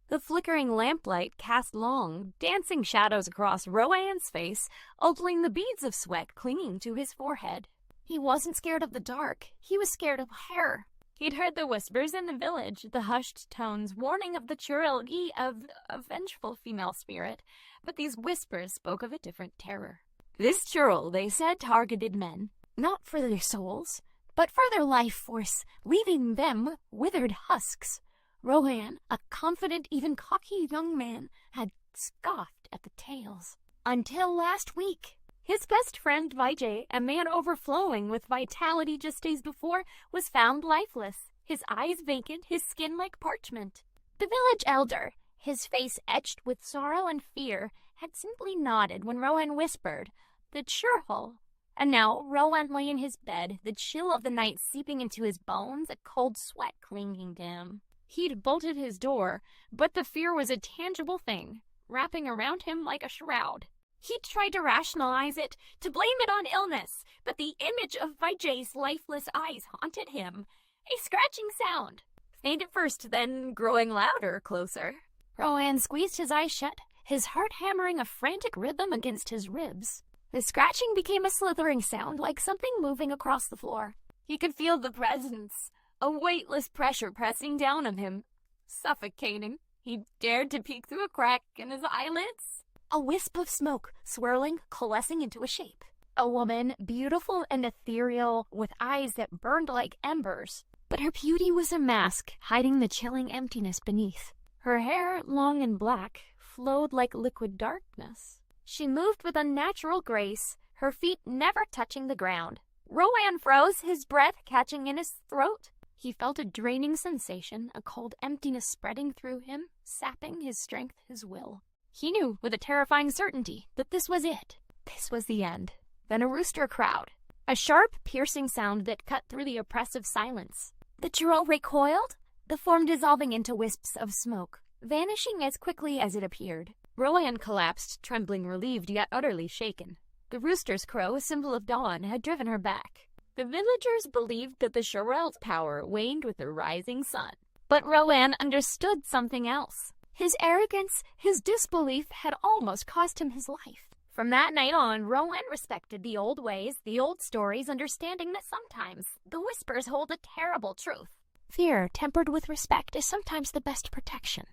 The flickering lamplight cast long, dancing shadows across Rowan's face, altering the beads of sweat clinging to his forehead. He wasn't scared of the dark. He was scared of her. He'd heard the whispers in the village, the hushed tones warning of the Churel of a vengeful female spirit, but these whispers spoke of a different terror. This Churel, they said, targeted men, not for their souls, but for their life force, leaving them withered husks. Ronan, a confident, even cocky young man, had scoffed at the tales. Until last week. His best friend Vijay, a man overflowing with vitality just days before, was found lifeless, his eyes vacant, his skin like parchment. The village elder, his face etched with sorrow and fear, had simply nodded when Rowan whispered, "The Churel." And now Rowan lay in his bed, the chill of the night seeping into his bones, a cold sweat clinging to him. He'd bolted his door, but the fear was a tangible thing, wrapping around him like a shroud. He tried to rationalize it, to blame it on illness, but the image of Vijay's lifeless eyes haunted him. A scratching sound, faint at first, then growing louder, closer. Rowan squeezed his eyes shut, his heart hammering a frantic rhythm against his ribs. The scratching became a slithering sound, like something moving across the floor. He could feel the presence, a weightless pressure pressing down on him, suffocating. He dared to peek through a crack in his eyelids. A wisp of smoke, swirling, coalescing into a shape. A woman, beautiful and ethereal, with eyes that burned like embers. But her beauty was a mask, hiding the chilling emptiness beneath. Her hair, long and black, flowed like liquid darkness. She moved with unnatural grace, her feet never touching the ground. Rowan froze, his breath catching in his throat. He felt a draining sensation, a cold emptiness spreading through him, sapping his strength, his will. He knew with a terrifying certainty that this was it. This was the end. Then a rooster crowed. A sharp, piercing sound that cut through the oppressive silence. The Churel recoiled, the form dissolving into wisps of smoke, vanishing as quickly as it appeared. Rowan collapsed, trembling, relieved, yet utterly shaken. The rooster's crow, a symbol of dawn, had driven her back. The villagers believed that the Churel's power waned with the rising sun. But Rowan understood something else. His arrogance, his disbelief had almost cost him his life. From that night on, Rowan respected the old ways, the old stories, understanding that sometimes the whispers hold a terrible truth. Fear tempered with respect is sometimes the best protection.